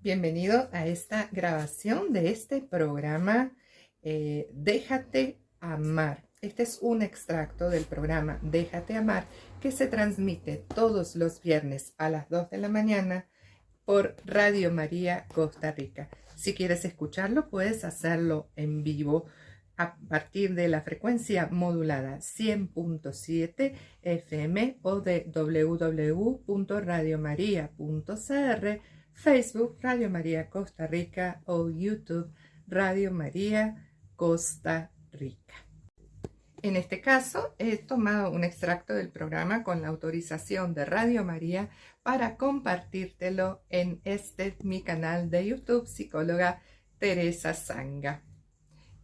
Bienvenido a esta grabación de este programa Déjate Amar. Este es un extracto del programa Déjate Amar que se transmite todos los viernes a las 2 de la mañana por Radio María Costa Rica. Si quieres escucharlo, puedes hacerlo en vivo a partir de la frecuencia modulada 100.7 FM o de www.radiomaria.cr, Facebook Radio María Costa Rica o YouTube Radio María Costa Rica. En este caso, he tomado un extracto del programa con la autorización de Radio María para compartírtelo en mi canal de YouTube, psicóloga Teresa Sanga.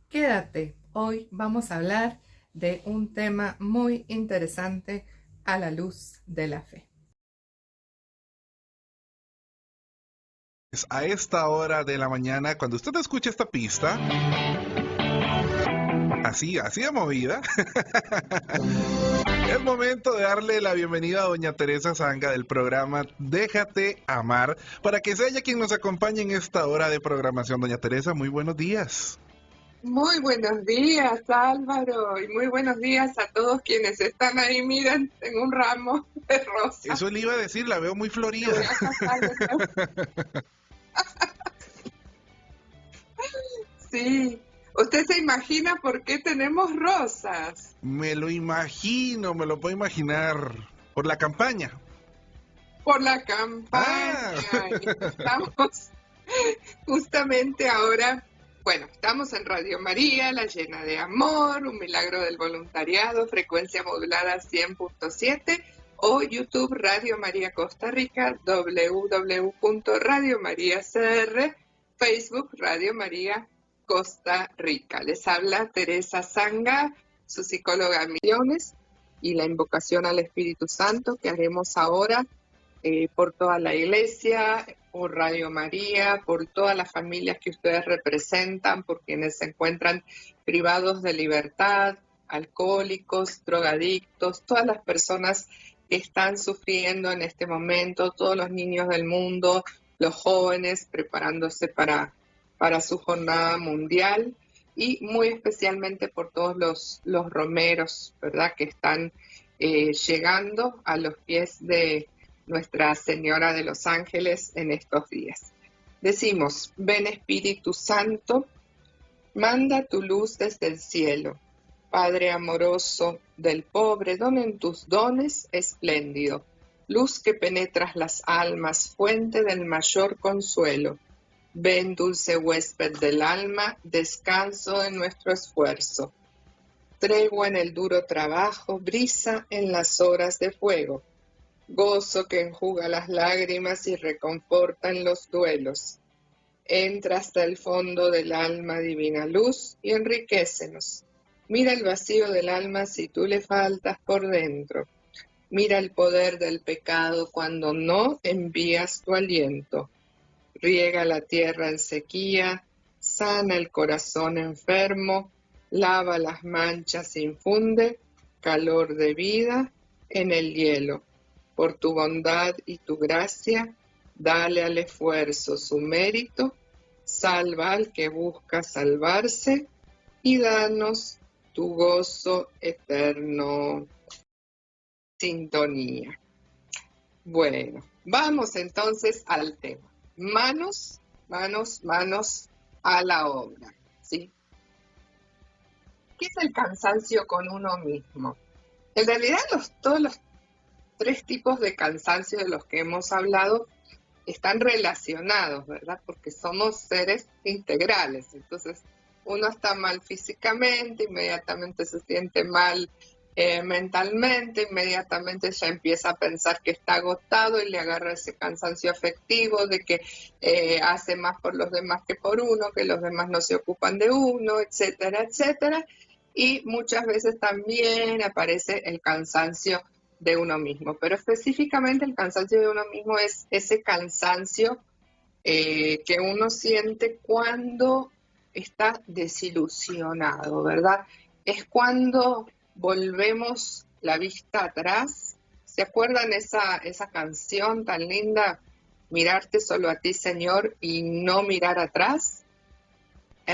Quédate, hoy vamos a hablar de un tema muy interesante a la luz de la fe. A esta hora de la mañana, cuando usted escucha esta pista, así de movida, es momento de darle la bienvenida a doña Teresa Sanga del programa Déjate Amar, para que sea ella quien nos acompañe en esta hora de programación. Doña Teresa, muy buenos días. Muy buenos días, Álvaro, y muy buenos días a todos quienes están ahí. Miren, tengo un ramo de rosas. Eso le iba a decir, la veo muy florida. Sí, ¿usted se imagina por qué tenemos rosas? Me lo imagino, me lo puedo imaginar. Por la campaña. Por la campaña. Estamos justamente ahora, bueno, estamos en Radio María, la llena de amor, un milagro del voluntariado, frecuencia modulada 100.7 o YouTube Radio María Costa Rica, www.radiomariacr, Facebook Radio María Costa Rica. Les habla Teresa Sanga, su psicóloga Millones, y la invocación al Espíritu Santo que haremos ahora por toda la iglesia, por Radio María, por todas las familias que ustedes representan, por quienes se encuentran privados de libertad, alcohólicos, drogadictos, todas las personas que están sufriendo en este momento, todos los niños del mundo, los jóvenes preparándose para su jornada mundial, y muy especialmente por todos los romeros, ¿verdad?, que están llegando a los pies de Nuestra Señora de los Ángeles en estos días. Decimos: ven Espíritu Santo, manda tu luz desde el cielo. Padre amoroso del pobre, don en tus dones espléndido. Luz que penetras las almas, fuente del mayor consuelo. Ven, dulce huésped del alma, descanso de nuestro esfuerzo. Tregua en el duro trabajo, brisa en las horas de fuego. Gozo que enjuga las lágrimas y reconforta en los duelos. Entra hasta el fondo del alma, divina luz, y enriquécenos. Mira el vacío del alma si tú le faltas por dentro. Mira el poder del pecado cuando no envías tu aliento. Riega la tierra en sequía, sana el corazón enfermo, lava las manchas, infunde calor de vida en el hielo. Por tu bondad y tu gracia, dale al esfuerzo su mérito, salva al que busca salvarse y danos tu gozo eterno. Sintonía. Bueno, vamos entonces al tema. Manos a la obra, ¿sí? ¿Qué es el cansancio con uno mismo? En realidad todos los tres tipos de cansancio de los que hemos hablado están relacionados, ¿verdad? Porque somos seres integrales. Entonces, uno está mal físicamente, inmediatamente se siente mal mentalmente, inmediatamente ya empieza a pensar que está agotado y le agarra ese cansancio afectivo de que hace más por los demás que por uno, que los demás no se ocupan de uno, etcétera, etcétera. Y muchas veces también aparece el cansancio de uno mismo, pero específicamente el cansancio de uno mismo es ese cansancio que uno siente cuando está desilusionado, ¿verdad? Es cuando volvemos la vista atrás. ¿Se acuerdan esa canción tan linda mirarte solo a ti, Señor, y no mirar atrás.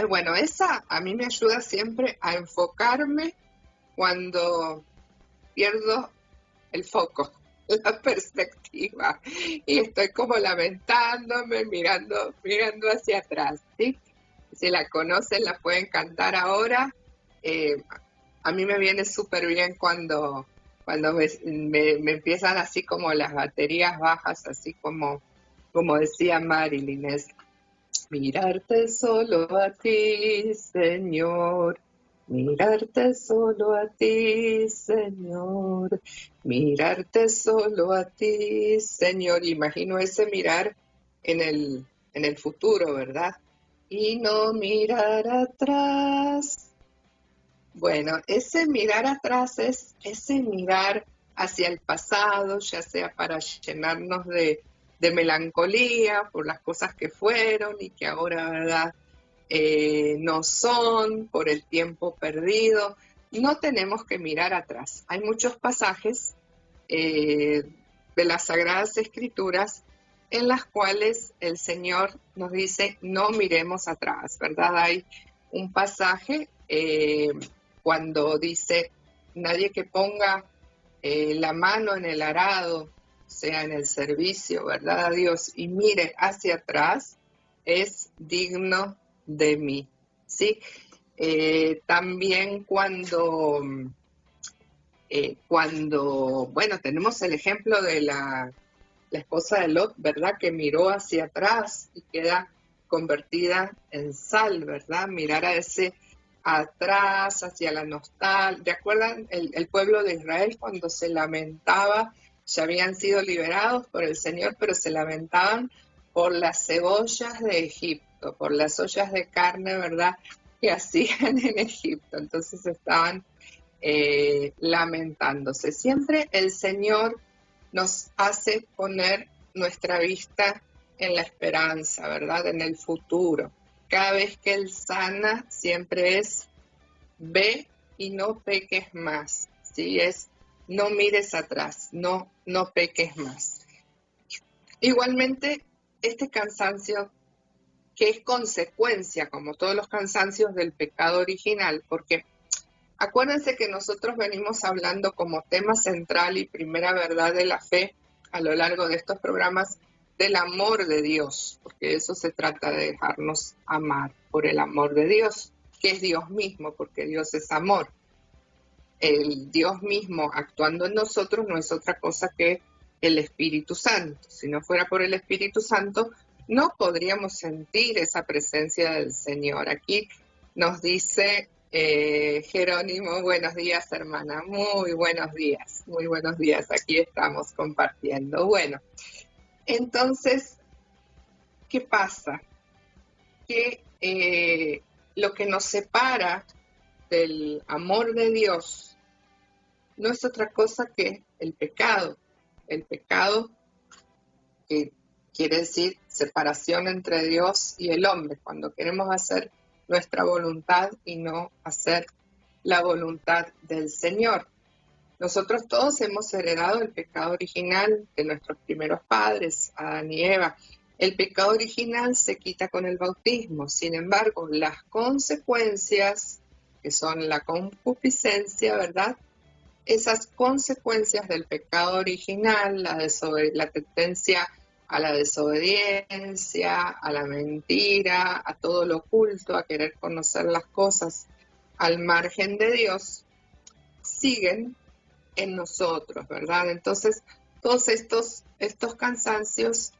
Bueno, esa a mí me ayuda siempre a enfocarme cuando pierdo el foco, la perspectiva, y estoy como lamentándome, mirando hacia atrás, ¿sí? Si la conocen, la pueden cantar ahora. A mí me viene súper bien cuando me empiezan así como las baterías bajas, así como decía Marilyn, es mirarte solo a ti, Señor, mirarte solo a ti, Señor, mirarte solo a ti, Señor. Imagino ese mirar en el futuro, ¿verdad? Y no mirar atrás. Bueno, ese mirar atrás es ese mirar hacia el pasado, ya sea para llenarnos de melancolía por las cosas que fueron y que ahora, ¿verdad?, no son, por el tiempo perdido. No tenemos que mirar atrás. Hay muchos pasajes de las Sagradas Escrituras en las cuales el Señor nos dice no miremos atrás, ¿verdad? Hay un pasaje cuando dice nadie que ponga la mano en el arado, sea en el servicio, ¿verdad?, a Dios, y mire hacia atrás, es digno de mí, ¿sí? También cuando, bueno, tenemos el ejemplo de la esposa de Lot, ¿verdad?, que miró hacia atrás y queda convertida en sal, ¿verdad? Mirar a ese atrás, hacia la nostalgia. ¿Te acuerdan el pueblo de Israel cuando se lamentaba? Ya habían sido liberados por el Señor, pero se lamentaban por las cebollas de Egipto, por las ollas de carne, ¿verdad?, que hacían en Egipto. Entonces estaban lamentándose. Siempre el Señor nos hace poner nuestra vista en la esperanza, ¿verdad?, en el futuro. Cada vez que Él sana, siempre es ve y no peques más, ¿sí? Es no mires atrás, no peques más. Igualmente, este cansancio, que es consecuencia, como todos los cansancios, del pecado original, porque acuérdense que nosotros venimos hablando como tema central y primera verdad de la fe a lo largo de estos programas del amor de Dios, porque eso se trata de dejarnos amar por el amor de Dios, que es Dios mismo, porque Dios es amor. El Dios mismo actuando en nosotros no es otra cosa que el Espíritu Santo. Si no fuera por el Espíritu Santo, no podríamos sentir esa presencia del Señor. Aquí nos dice Jerónimo, buenos días, hermana, muy buenos días, aquí estamos compartiendo. Bueno, entonces, ¿qué pasa? Que lo que nos separa del amor de Dios no es otra cosa que el pecado que quiere decir separación entre Dios y el hombre, cuando queremos hacer nuestra voluntad y no hacer la voluntad del Señor. Nosotros todos hemos heredado el pecado original de nuestros primeros padres, Adán y Eva. El pecado original se quita con el bautismo. Sin embargo, las consecuencias, que son la concupiscencia, ¿verdad?, esas consecuencias del pecado original, la tendencia a la desobediencia, a la mentira, a todo lo oculto, a querer conocer las cosas al margen de Dios, siguen en nosotros, ¿verdad? Entonces, todos estos cansancios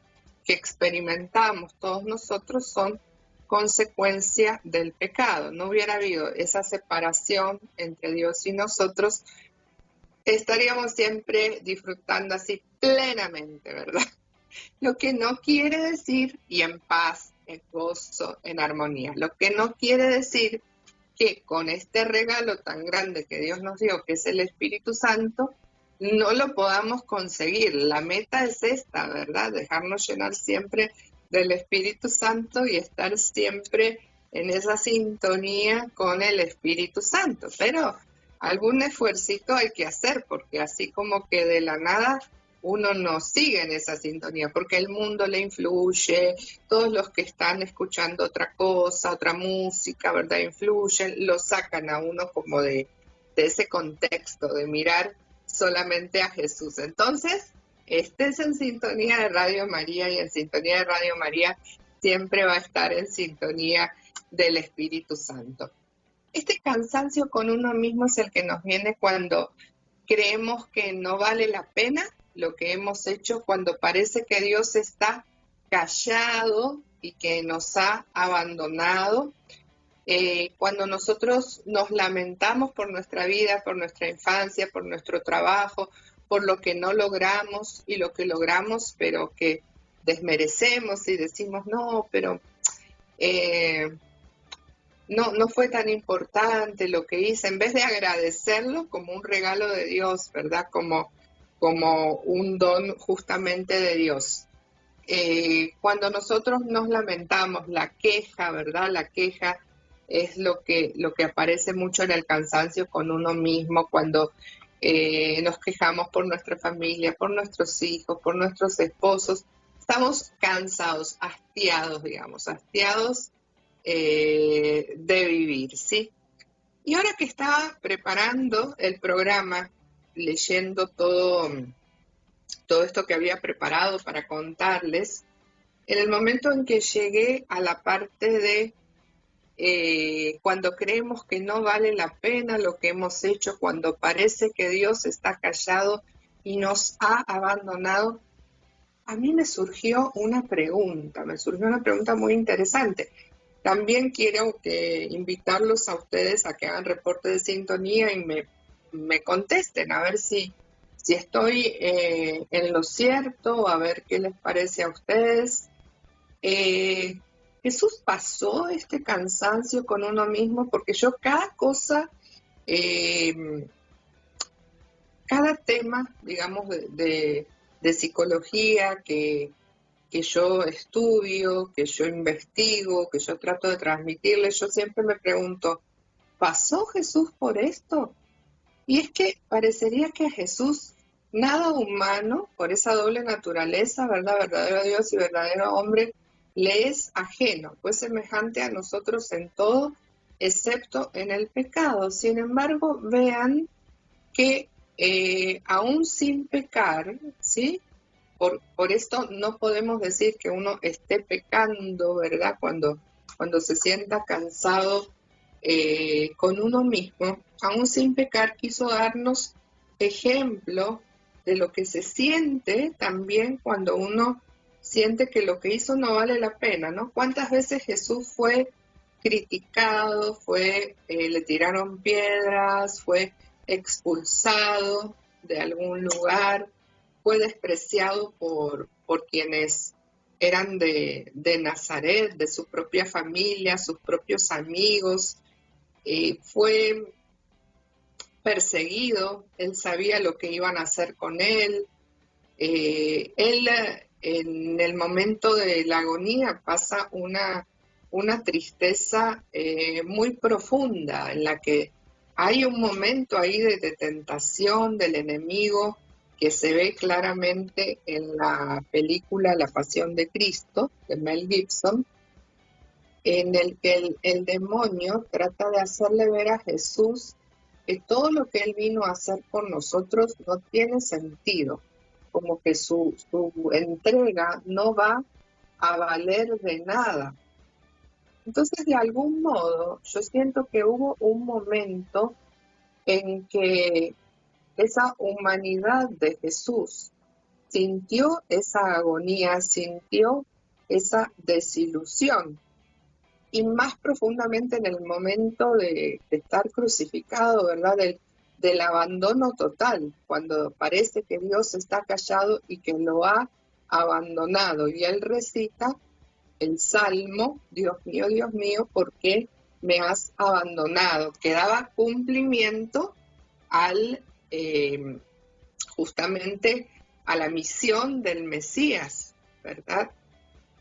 que experimentamos todos nosotros son consecuencia del pecado. No hubiera habido esa separación entre Dios y nosotros, estaríamos siempre disfrutando así plenamente, ¿verdad? Lo que no quiere decir, y en paz, en gozo, en armonía, lo que no quiere decir que con este regalo tan grande que Dios nos dio, que es el Espíritu Santo, no lo podamos conseguir. La meta es esta, ¿verdad? Dejarnos llenar siempre del Espíritu Santo y estar siempre en esa sintonía con el Espíritu Santo. Pero algún esfuercito hay que hacer, porque así como que de la nada uno no sigue en esa sintonía, porque el mundo le influye, todos los que están escuchando otra cosa, otra música, ¿verdad? Influyen, lo sacan a uno como de ese contexto, de mirar solamente a Jesús. Entonces, estés en sintonía de Radio María, y en sintonía de Radio María siempre va a estar en sintonía del Espíritu Santo. Este cansancio con uno mismo es el que nos viene cuando creemos que no vale la pena lo que hemos hecho, cuando parece que Dios está callado y que nos ha abandonado, cuando nosotros nos lamentamos por nuestra vida, por nuestra infancia, por nuestro trabajo, por lo que no logramos y lo que logramos, pero que desmerecemos y decimos, no, pero no fue tan importante lo que hice, en vez de agradecerlo como un regalo de Dios, ¿verdad? Como un don justamente de Dios. Cuando nosotros nos lamentamos, la queja, ¿verdad? La queja es lo que aparece mucho en el cansancio con uno mismo, cuando nos quejamos por nuestra familia, por nuestros hijos, por nuestros esposos. Estamos cansados, hastiados, digamos, hastiados de vivir, ¿sí? Y ahora que estaba preparando el programa, leyendo todo esto que había preparado para contarles, en el momento en que llegué a la parte de cuando creemos que no vale la pena lo que hemos hecho, cuando parece que Dios está callado y nos ha abandonado, a mí me surgió una pregunta muy interesante. También quiero invitarlos a ustedes a que hagan reporte de sintonía y me contesten, a ver si estoy en lo cierto, a ver qué les parece a ustedes. Jesús pasó este cansancio con uno mismo, porque yo cada cosa, cada tema, digamos, de psicología que yo estudio, que yo investigo, que yo trato de transmitirles, yo siempre me pregunto, ¿pasó Jesús por esto? Y es que parecería que a Jesús nada humano, por esa doble naturaleza, ¿verdad? Verdadero Dios y verdadero hombre, le es ajeno, pues semejante a nosotros en todo, excepto en el pecado. Sin embargo, vean que aún sin pecar, ¿sí? Por esto no podemos decir que uno esté pecando, ¿verdad? Cuando se sienta cansado con uno mismo, aún sin pecar, quiso darnos ejemplo de lo que se siente también cuando uno siente que lo que hizo no vale la pena, ¿no? ¿Cuántas veces Jesús fue criticado, le tiraron piedras, fue expulsado de algún lugar, fue despreciado por quienes eran de Nazaret, de su propia familia, sus propios amigos, fue perseguido, él sabía lo que iban a hacer con él, él en el momento de la agonía pasa una tristeza muy profunda, en la que hay un momento ahí de tentación del enemigo que se ve claramente en la película La Pasión de Cristo, de Mel Gibson, en el que el demonio trata de hacerle ver a Jesús que todo lo que él vino a hacer por nosotros no tiene sentido, como que su entrega no va a valer de nada. Entonces, de algún modo, yo siento que hubo un momento en que esa humanidad de Jesús sintió esa agonía, sintió esa desilusión. Y más profundamente en el momento de estar crucificado, ¿verdad? Del abandono total, cuando parece que Dios está callado y que lo ha abandonado. Y él recita el Salmo, Dios mío, ¿por qué me has abandonado? Que daba cumplimiento justamente a la misión del Mesías, ¿verdad?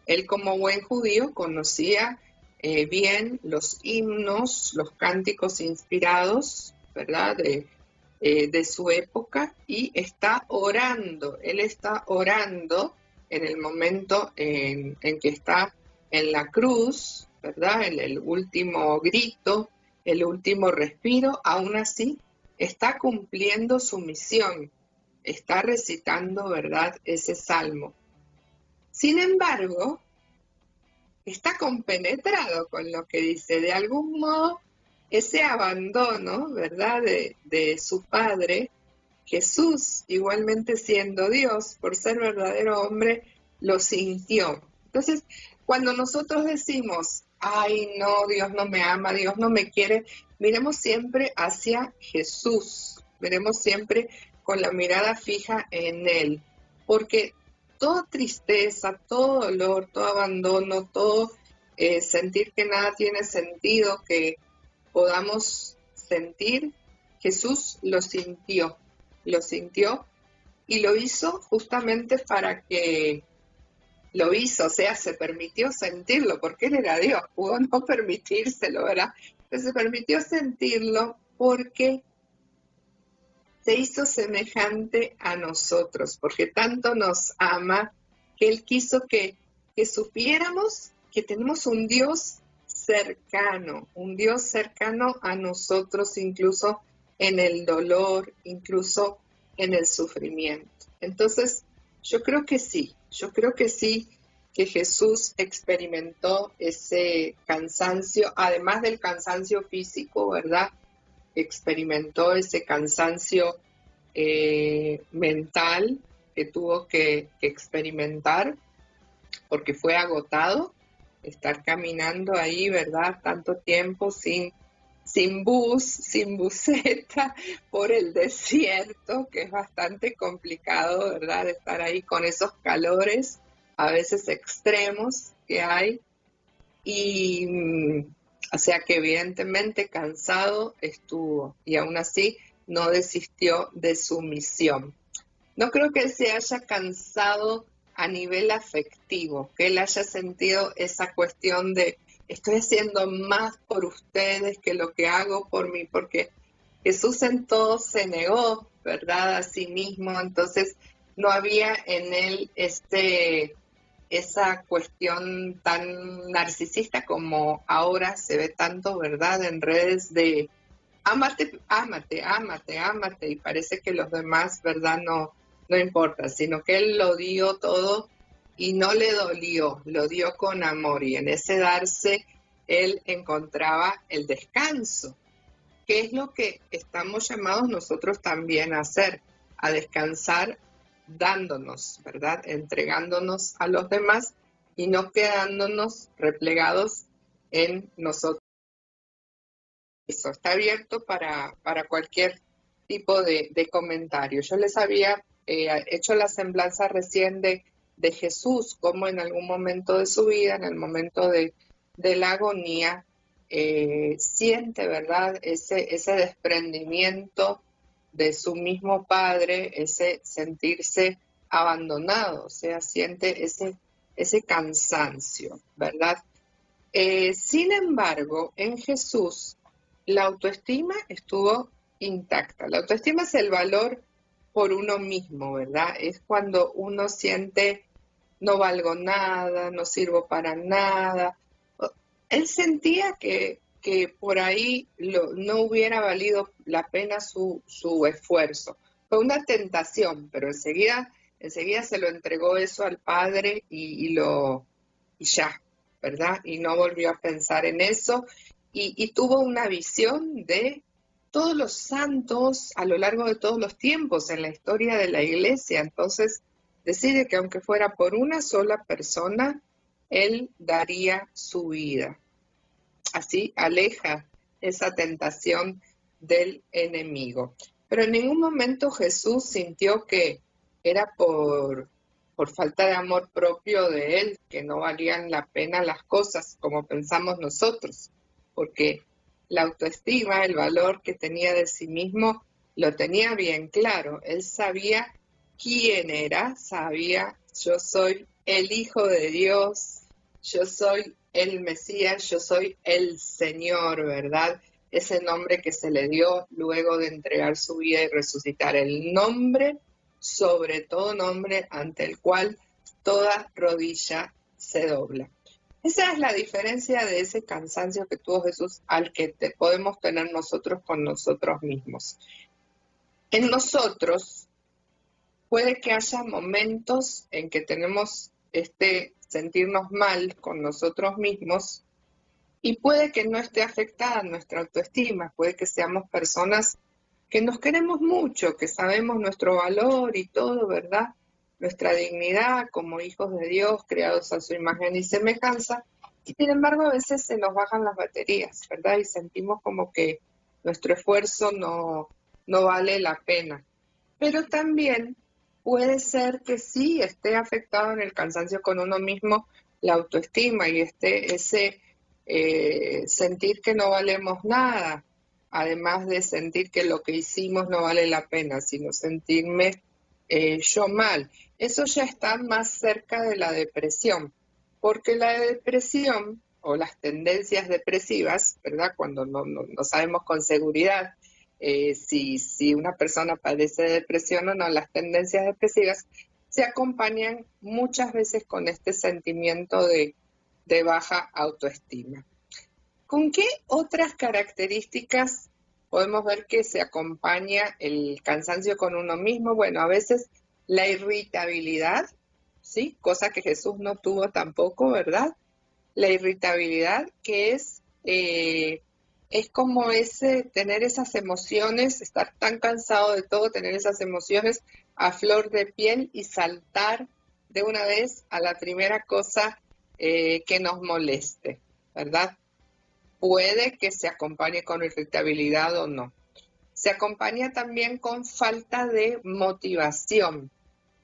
Él, como buen judío, conocía bien los himnos, los cánticos inspirados, ¿verdad? de su época y está orando. Él está orando en el momento en que está en la cruz, ¿verdad? En el último grito, el último respiro, aún así está cumpliendo su misión, está recitando, ¿verdad?, ese salmo. Sin embargo, está compenetrado con lo que dice. De algún modo, ese abandono, ¿verdad?, de su padre, Jesús, igualmente siendo Dios, por ser verdadero hombre, lo sintió. Entonces, cuando nosotros decimos, ay, no, Dios no me ama, Dios no me quiere, miremos siempre hacia Jesús, miremos siempre con la mirada fija en Él, porque toda tristeza, todo dolor, todo abandono, todo sentir que nada tiene sentido, que podamos sentir, Jesús lo sintió y lo hizo justamente para que lo hizo, o sea, se permitió sentirlo, porque Él era Dios, pudo no permitírselo, ¿verdad? Pero se permitió sentirlo porque se hizo semejante a nosotros, porque tanto nos ama que Él quiso que supiéramos que tenemos un Dios cercano a nosotros, incluso en el dolor, incluso en el sufrimiento. Entonces, yo creo que sí, que Jesús experimentó ese cansancio, además del cansancio físico, ¿verdad? Experimentó ese cansancio mental que tuvo que experimentar porque fue agotado estar caminando ahí, ¿verdad? Tanto tiempo sin bus, sin buseta, por el desierto, que es bastante complicado, ¿verdad? De estar ahí con esos calores, a veces extremos que hay. Y o sea que evidentemente cansado estuvo y aún así no desistió de su misión. No creo que él se haya cansado a nivel afectivo, que él haya sentido esa cuestión de estoy haciendo más por ustedes que lo que hago por mí, porque Jesús en todo se negó, ¿verdad?, a sí mismo, entonces no había en él esa cuestión tan narcisista como ahora se ve tanto, ¿verdad?, en redes de ámate, ámate, ámate, ámate, y parece que los demás, ¿verdad?, no importa, sino que él lo dio todo y no le dolió, lo dio con amor, y en ese darse él encontraba el descanso, que es lo que estamos llamados nosotros también a hacer, a descansar dándonos, ¿verdad?, entregándonos a los demás y no quedándonos replegados en nosotros. Eso está abierto para cualquier tipo de comentario. Yo les había hecho la semblanza recién de Jesús, como en algún momento de su vida, en el momento de la agonía, siente, ¿verdad?, ese desprendimiento de su mismo padre, ese sentirse abandonado, o sea, siente ese cansancio, ¿verdad? Sin embargo, en Jesús, la autoestima estuvo intacta. La autoestima es el valor por uno mismo, ¿verdad? Es cuando uno siente no valgo nada, no sirvo para nada. Él sentía que por ahí no hubiera valido la pena su esfuerzo. Fue una tentación, pero enseguida se lo entregó eso al Padre y ya, ¿verdad? Y no volvió a pensar en eso y tuvo una visión de todos los santos a lo largo de todos los tiempos en la historia de la Iglesia. Entonces decide que aunque fuera por una sola persona, él daría su vida. Así aleja esa tentación del enemigo. Pero en ningún momento Jesús sintió que era por falta de amor propio de él, que no valían la pena las cosas como pensamos nosotros, porque la autoestima, el valor que tenía de sí mismo, lo tenía bien claro. Él sabía quién era, sabía, yo soy el Hijo de Dios, yo soy el Mesías, yo soy el Señor, ¿verdad? ese nombre que se le dio luego de entregar su vida y resucitar. El nombre, sobre todo nombre, ante el cual toda rodilla se dobla. Esa es la diferencia de ese cansancio que tuvo Jesús al que podemos tener nosotros con nosotros mismos. En nosotros puede que haya momentos en que tenemos sentirnos mal con nosotros mismos y puede que no esté afectada nuestra autoestima, puede que seamos personas que nos queremos mucho, que sabemos nuestro valor y todo, ¿verdad? Nuestra dignidad como hijos de Dios, creados a su imagen y semejanza, y sin embargo a veces se nos bajan las baterías, ¿verdad? Y sentimos como que nuestro esfuerzo no vale la pena. Pero también puede ser que sí esté afectado en el cansancio con uno mismo la autoestima y ese sentir que no valemos nada, además de sentir que lo que hicimos no vale la pena, sino sentirme yo mal. Eso ya está más cerca de la depresión, porque la depresión o las tendencias depresivas, ¿verdad? Cuando no sabemos con seguridad si una persona padece de depresión o no, las tendencias depresivas se acompañan muchas veces con este sentimiento de baja autoestima. ¿Con qué otras características podemos ver que se acompaña el cansancio con uno mismo? Bueno, a veces la irritabilidad, ¿sí? Cosa que Jesús no tuvo tampoco, ¿verdad? La irritabilidad, que es como tener esas emociones, estar tan cansado de todo, tener esas emociones a flor de piel y saltar de una vez a la primera cosa que nos moleste, ¿verdad? Puede que se acompañe con irritabilidad o no. Se acompaña también con falta de motivación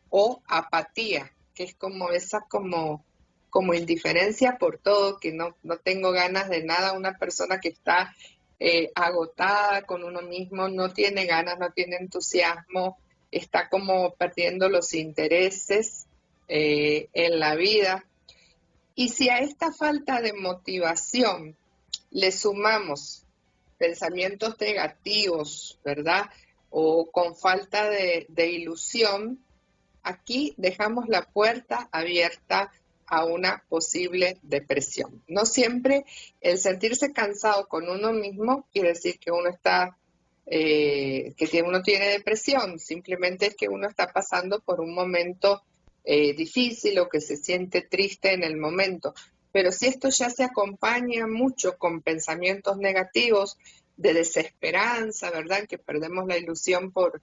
o apatía, que es como esa como indiferencia por todo, que no tengo ganas de nada. Una persona que está agotada con uno mismo, no tiene ganas, no tiene entusiasmo, está como perdiendo los intereses en la vida. Y si a esta falta de motivación le sumamos pensamientos negativos, ¿verdad? O con falta de ilusión, aquí dejamos la puerta abierta a una posible depresión. No siempre el sentirse cansado con uno mismo quiere decir que uno está, que uno tiene depresión, simplemente es que uno está pasando por un momento difícil o que se siente triste en el momento. Pero si esto ya se acompaña mucho con pensamientos negativos de desesperanza, ¿verdad? Que perdemos la ilusión por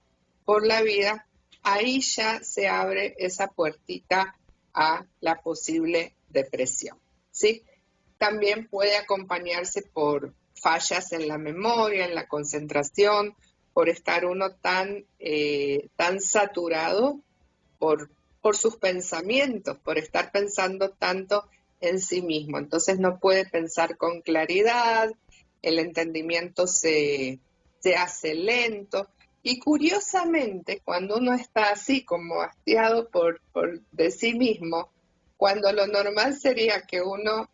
la vida, ahí ya se abre esa puertita a la posible depresión, ¿sí? También puede acompañarse por fallas en la memoria, en la concentración, por estar uno tan saturado por sus pensamientos, por estar pensando tanto en sí mismo. Entonces no puede pensar con claridad, el entendimiento se hace lento. Y curiosamente, cuando uno está así como hastiado por de sí mismo, cuando lo normal sería que uno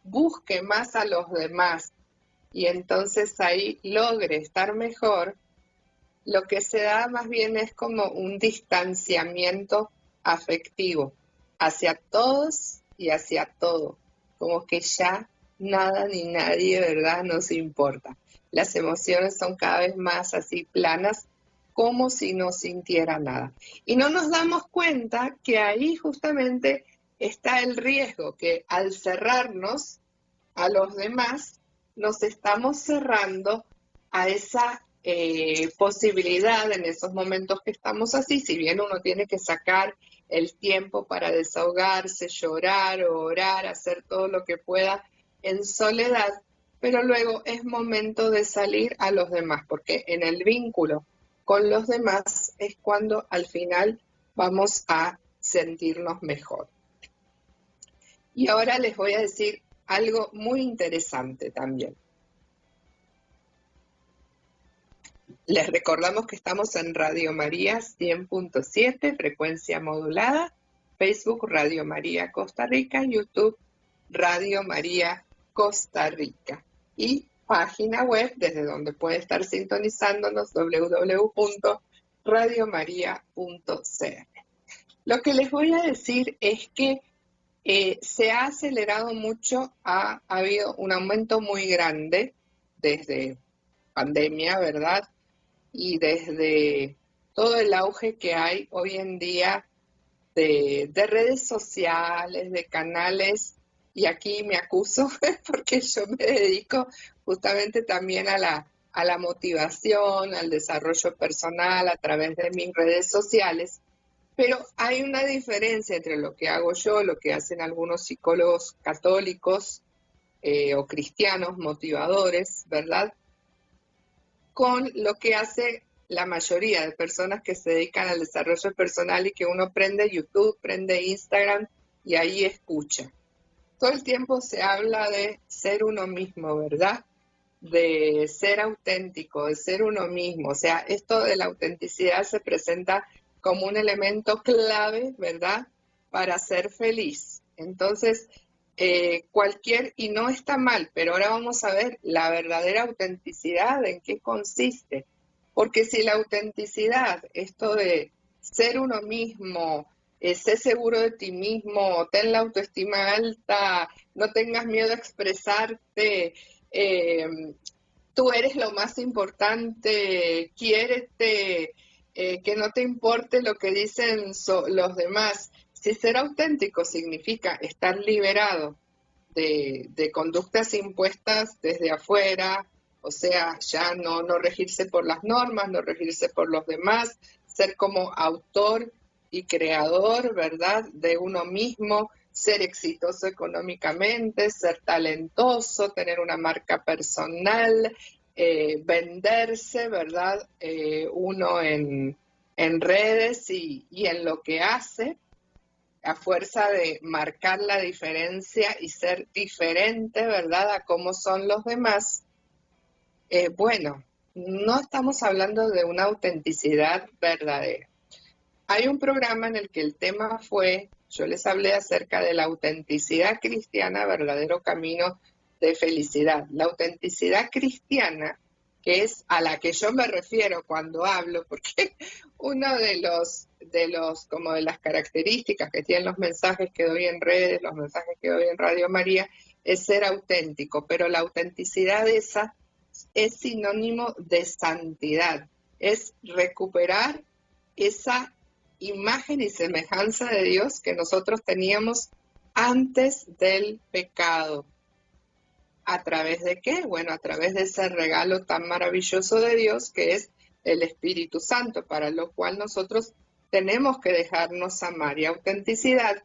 busque más a los demás y entonces ahí logre estar mejor, lo que se da más bien es como un distanciamiento afectivo hacia todos y hacia todo, como que ya nada ni nadie, ¿verdad?, nos importa. Las emociones son cada vez más así planas, como si no sintiera nada. Y no nos damos cuenta que ahí justamente está el riesgo, que al cerrarnos a los demás, nos estamos cerrando a esa posibilidad en esos momentos que estamos así. Si bien uno tiene que sacar el tiempo para desahogarse, llorar o orar, hacer todo lo que pueda en soledad, pero luego es momento de salir a los demás, porque en el vínculo con los demás es cuando al final vamos a sentirnos mejor. Y ahora les voy a decir algo muy interesante también. Les recordamos que estamos en Radio María 100.7, frecuencia modulada, Facebook Radio María Costa Rica, YouTube Radio María Costa Rica. Y página web desde donde puede estar sintonizándonos, www.radiomaria.cr. Lo que les voy a decir es que se ha acelerado mucho, ha habido un aumento muy grande desde pandemia, ¿verdad? Y desde todo el auge que hay hoy en día de redes sociales, de canales, y aquí me acuso porque yo me dedico justamente también a la motivación, al desarrollo personal a través de mis redes sociales. Pero hay una diferencia entre lo que hago yo, lo que hacen algunos psicólogos católicos o cristianos motivadores, ¿verdad? Con lo que hace la mayoría de personas que se dedican al desarrollo personal y que uno prende YouTube, prende Instagram y ahí escucha. Todo el tiempo se habla de ser uno mismo, ¿verdad? De ser auténtico, de ser uno mismo. O sea, esto de la autenticidad se presenta como un elemento clave, ¿verdad?, para ser feliz. Entonces, y no está mal, pero ahora vamos a ver la verdadera autenticidad, en qué consiste. Porque si la autenticidad, esto de ser uno mismo, sé seguro de ti mismo, ten la autoestima alta, no tengas miedo a expresarte, tú eres lo más importante, quiérete, que no te importe lo que dicen los demás. Si ser auténtico significa estar liberado de conductas impuestas desde afuera, o sea, ya no regirse por las normas, no regirse por los demás, ser como autor y creador, ¿verdad?, de uno mismo, ser exitoso económicamente, ser talentoso, tener una marca personal, venderse, ¿verdad?, uno en redes y en lo que hace, a fuerza de marcar la diferencia y ser diferente, ¿verdad?, a cómo son los demás. Bueno, no estamos hablando de una autenticidad verdadera. Hay un programa en el que el tema fue, yo les hablé acerca de la autenticidad cristiana, verdadero camino de felicidad. La autenticidad cristiana, que es a la que yo me refiero cuando hablo, porque uno de las características que tienen los mensajes que doy en redes, los mensajes que doy en Radio María, es ser auténtico, pero la autenticidad esa es sinónimo de santidad, es recuperar esa imagen y semejanza de Dios que nosotros teníamos antes del pecado. ¿A través de qué? Bueno, a través de ese regalo tan maravilloso de Dios que es el Espíritu Santo, para lo cual nosotros tenemos que dejarnos amar. Y autenticidad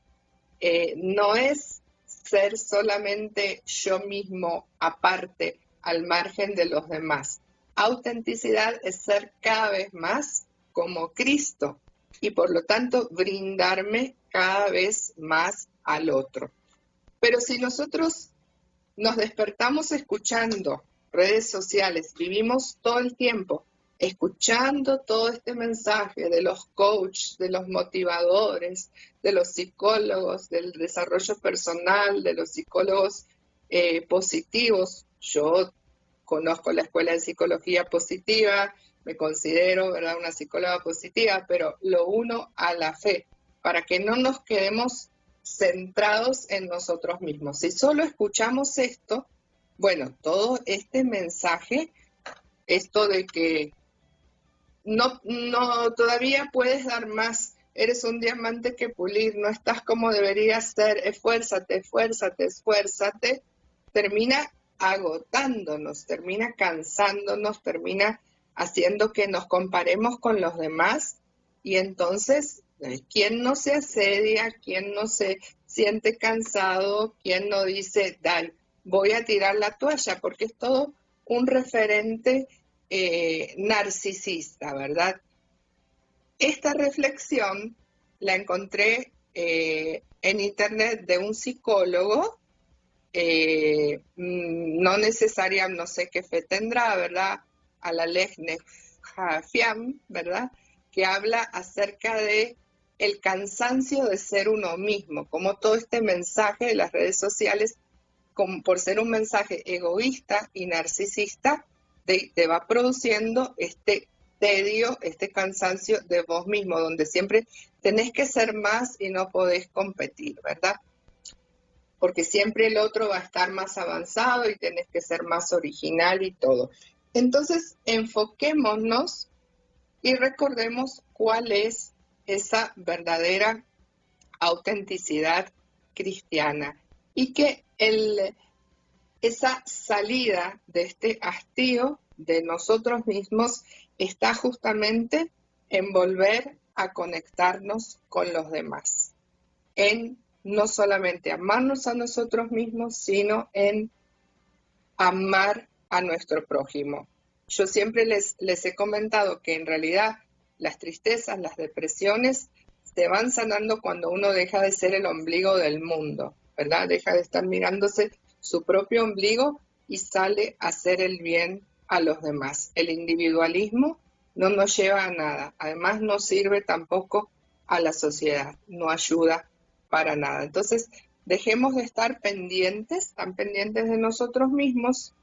no es ser solamente yo mismo aparte, al margen de los demás. Autenticidad es ser cada vez más como Cristo y por lo tanto brindarme cada vez más al otro. Pero si nosotros nos despertamos escuchando redes sociales, vivimos todo el tiempo escuchando todo este mensaje de los coaches, de los motivadores, de los psicólogos, del desarrollo personal, de los psicólogos positivos. Yo conozco la Escuela de Psicología Positiva, me considero, ¿verdad?, una psicóloga positiva, pero lo uno a la fe, para que no nos quedemos centrados en nosotros mismos. Si solo escuchamos esto, bueno, todo este mensaje, esto de que no todavía puedes dar más, eres un diamante que pulir, no estás como deberías ser, esfuérzate, termina agotándonos, termina cansándonos, termina haciendo que nos comparemos con los demás y entonces, ¿quién no se asedia? ¿Quién no se siente cansado? ¿Quién no dice, dale, voy a tirar la toalla? Porque es todo un referente narcisista, ¿verdad? Esta reflexión la encontré en internet de un psicólogo, no necesaria, no sé qué fe tendrá, ¿verdad? Alalej Nehafiam, ¿verdad?, que habla acerca de el cansancio de ser uno mismo, como todo este mensaje de las redes sociales por ser un mensaje egoísta y narcisista, te va produciendo este tedio, este cansancio de vos mismo, donde siempre tenés que ser más y no podés competir, ¿verdad? Porque siempre el otro va a estar más avanzado y tenés que ser más original y todo. Entonces, enfoquémonos y recordemos cuál es esa verdadera autenticidad cristiana y que esa salida de este hastío de nosotros mismos está justamente en volver a conectarnos con los demás, en no solamente amarnos a nosotros mismos, sino en amar a nuestro prójimo. Yo siempre les he comentado que en realidad las tristezas, las depresiones se van sanando cuando uno deja de ser el ombligo del mundo, ¿verdad? Deja de estar mirándose su propio ombligo y sale a hacer el bien a los demás. El individualismo no nos lleva a nada, además no sirve tampoco a la sociedad, no ayuda para nada. Entonces, dejemos de estar pendientes, tan pendientes de nosotros mismos.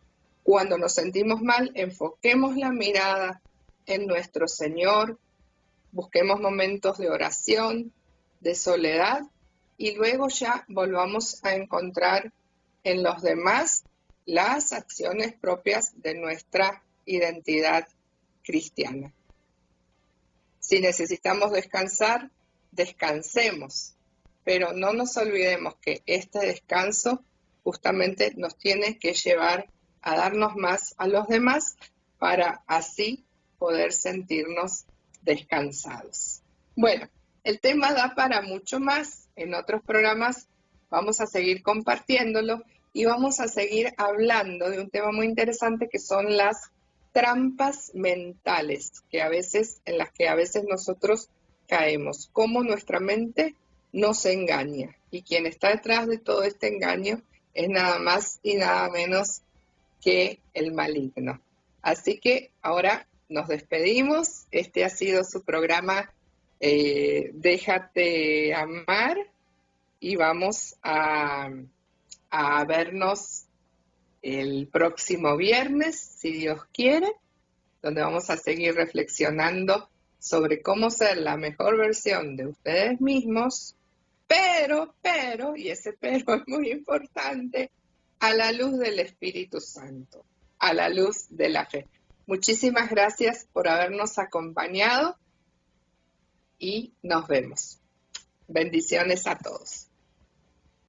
Cuando nos sentimos mal, enfoquemos la mirada en nuestro Señor, busquemos momentos de oración, de soledad, y luego ya volvamos a encontrar en los demás las acciones propias de nuestra identidad cristiana. Si necesitamos descansar, descansemos, pero no nos olvidemos que este descanso justamente nos tiene que llevar a darnos más a los demás para así poder sentirnos descansados. Bueno, el tema da para mucho más. En otros programas vamos a seguir compartiéndolo y vamos a seguir hablando de un tema muy interesante que son las trampas mentales en las que a veces nosotros caemos, cómo nuestra mente nos engaña, y quien está detrás de todo este engaño es nada más y nada menos que el maligno. Así que ahora nos despedimos. Este ha sido su programa Déjate Amar, y vamos a vernos el próximo viernes, si Dios quiere, donde vamos a seguir reflexionando sobre cómo ser la mejor versión de ustedes mismos, pero, y ese pero es muy importante, a la luz del Espíritu Santo, a la luz de la fe. Muchísimas gracias por habernos acompañado y nos vemos. Bendiciones a todos.